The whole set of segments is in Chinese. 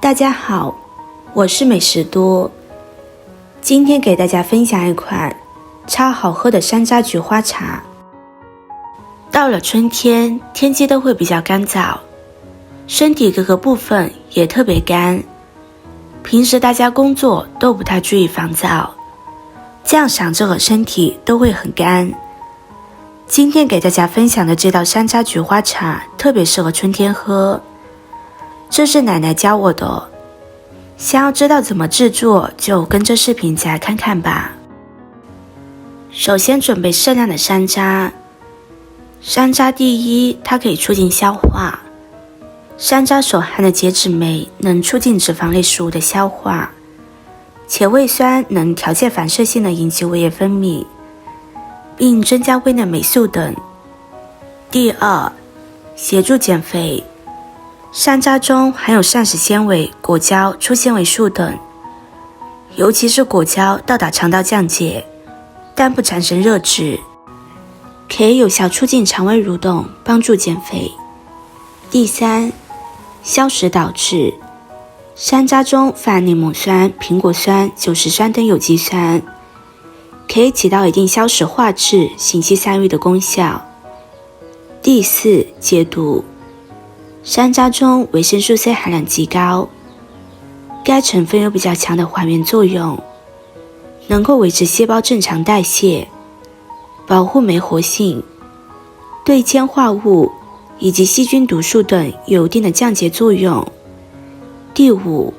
大家好，我是美食多，今天给大家分享一款超好喝的山楂菊花茶。到了春天，天气都会比较干燥，身体各个部分也特别干，平时大家工作都不太注意防燥，这样想着和身体都会很干。今天给大家分享的这道山楂菊花茶特别适合春天喝，这是奶奶教我的，想要知道怎么制作，就跟着视频再来看看吧。首先准备适量的山楂，山楂第一，它可以促进消化，山楂所含的结脂酶能促进脂肪类食物的消化，且胃酸能调节反射性的引起胃液分泌，并增加胃内霉素等。第二，协助减肥，山楂中含有膳食纤维、果胶、粗纤维素等，尤其是果胶到达肠道降解，但不产生热脂，可以有效促进肠胃蠕动，帮助减肥。第三，消食导滞，山楂中泛柠檬酸、苹果酸、酒石酸等有机酸，可以起到一定消食化滞、行气散瘀的功效。第四，解毒，山楂中维生素 C 含量极高，该成分有比较强的还原作用，能够维持细胞正常代谢，保护酶活性，对铅化物以及细菌毒素等有一定的降解作用。第五，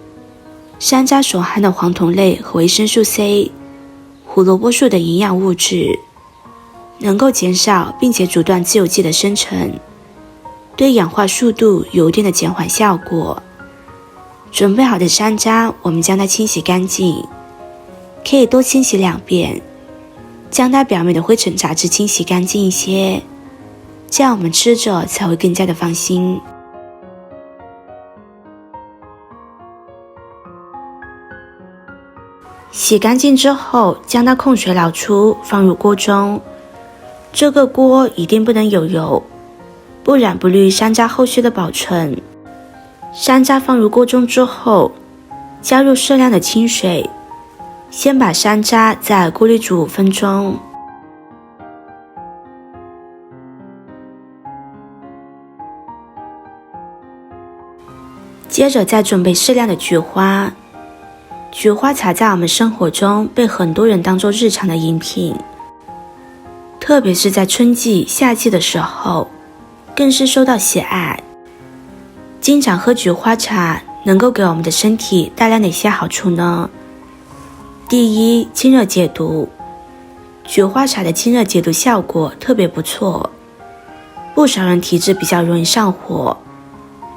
山楂所含的黄酮类和维生素 C、胡萝卜素的营养物质，能够减少并且阻断自由基的生成，对氧化速度有一定的减缓效果。准备好的山楂，我们将它清洗干净，可以多清洗2遍，将它表面的灰尘杂质清洗干净一些，这样我们吃着才会更加的放心。洗干净之后，将它控水捞出，放入锅中。这个锅一定不能有油，不然不利于山楂后续的保存。山楂放入锅中之后，加入适量的清水，先把山楂在锅里煮5分钟。接着再准备适量的菊花。菊花茶在我们生活中被很多人当作日常的饮品，特别是在春季、夏季的时候，更是受到喜爱。经常喝菊花茶能够给我们的身体带来哪些好处呢？第一，清热解毒。菊花茶的清热解毒效果特别不错，不少人体质比较容易上火，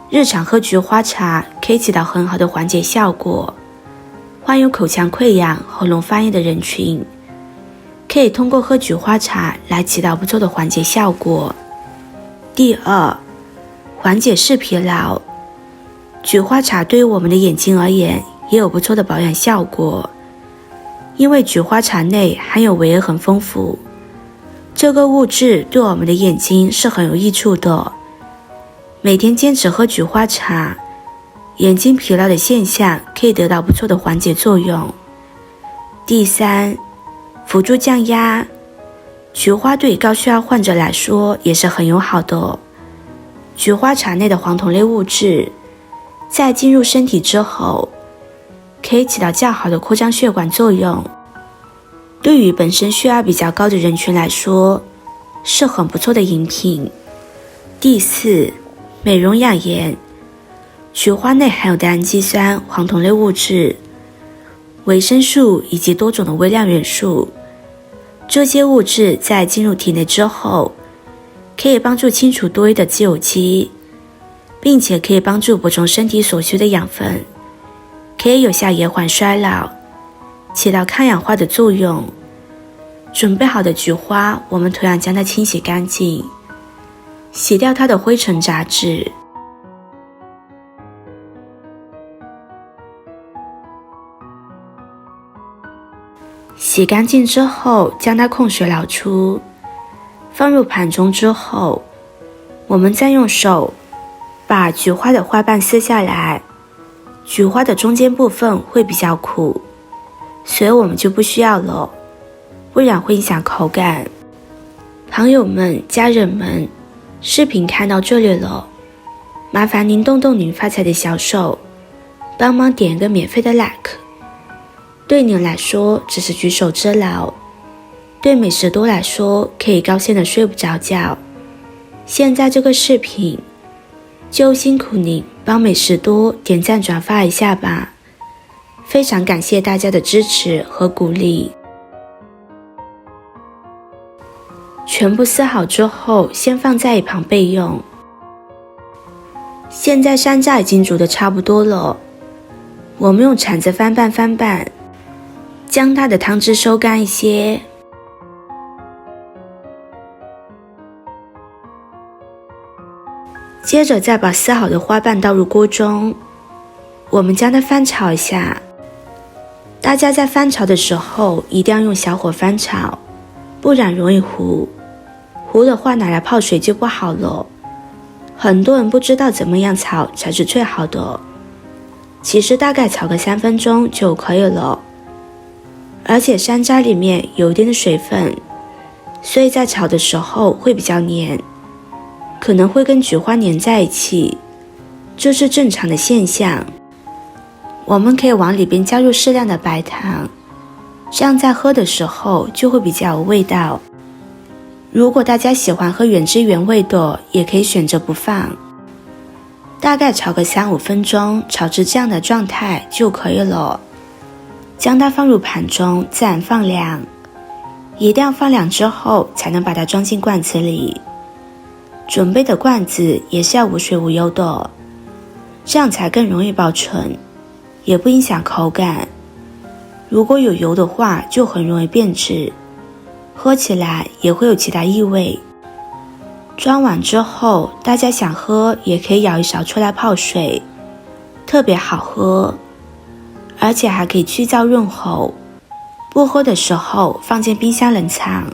日常喝菊花茶可以起到很好的缓解效果。患有口腔溃疡、喉咙发炎的人群，可以通过喝菊花茶来起到不错的缓解效果。第二，缓解视疲劳。菊花茶对于我们的眼睛而言也有不错的保养效果，因为菊花茶内含有维 A 很丰富，这个物质对我们的眼睛是很有益处的。每天坚持喝菊花茶，眼睛疲劳的现象可以得到不错的缓解作用。第三，辅助降压。菊花对高血压患者来说也是很友好的。菊花茶内的黄酮类物质在进入身体之后，可以起到较好的扩张血管作用，对于本身血压比较高的人群来说是很不错的饮品。第四，美容养颜。菊花内含有的氨基酸、黄酮类物质、维生素以及多种的微量元素，这些物质在进入体内之后，可以帮助清除多余的自由基，并且可以帮助补充身体所需的养分，可以有效延缓衰老，起到抗氧化的作用。准备好的菊花，我们同样将它清洗干净，洗掉它的灰尘杂质。洗干净之后，将它控水捞出，放入盘中之后，我们再用手把菊花的花瓣撕下来，菊花的中间部分会比较苦，所以我们就不需要了，不然会影响口感。朋友们、家人们，视频看到这里了，麻烦您动动您发财的小手，帮忙点一个免费的 like。 对您来说只是举手之劳，对美食多来说可以高兴的睡不着觉。现在这个视频就辛苦您帮美食多点赞转发一下吧，非常感谢大家的支持和鼓励。全部撕好之后，先放在一旁备用。现在山楂已经煮得差不多了，我们用铲子翻拌，将它的汤汁收干一些。接着再把撕好的花瓣倒入锅中，我们将它翻炒一下。大家在翻炒的时候一定要用小火翻炒，不然容易糊，糊的话拿来泡水就不好了。很多人不知道怎么样炒才是最好的，其实大概炒个3分钟就可以了。而且山楂里面有一定的水分，所以在炒的时候会比较黏，可能会跟菊花粘在一起，这是正常的现象。我们可以往里边加入适量的白糖，这样在喝的时候就会比较有味道。如果大家喜欢喝原汁原味的，也可以选择不放。大概炒个3-5分钟，炒至这样的状态就可以了。将它放入盘中，自然放凉，一定要放凉之后才能把它装进罐子里。准备的罐子也是要无水无油的，这样才更容易保存，也不影响口感。如果有油的话，就很容易变质，喝起来也会有其他异味。装完之后，大家想喝也可以舀一勺出来泡水，特别好喝，而且还可以去燥润喉。不喝的时候放进冰箱冷藏，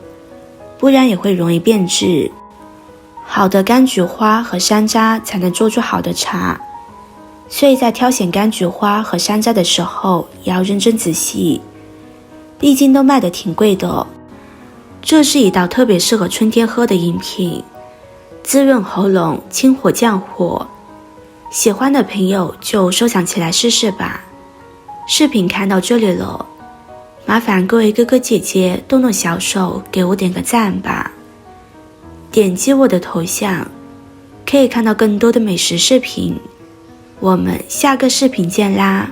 不然也会容易变质。好的柑橘花和山楂才能做出好的茶，所以在挑选柑橘花和山楂的时候也要认真仔细，毕竟都卖得挺贵的。这是一道特别适合春天喝的饮品，滋润喉咙，清火降火。喜欢的朋友就收藏起来试试吧。视频看到这里了，麻烦各位哥哥姐姐动动小手给我点个赞吧。点击我的头像，可以看到更多的美食视频。我们下个视频见啦！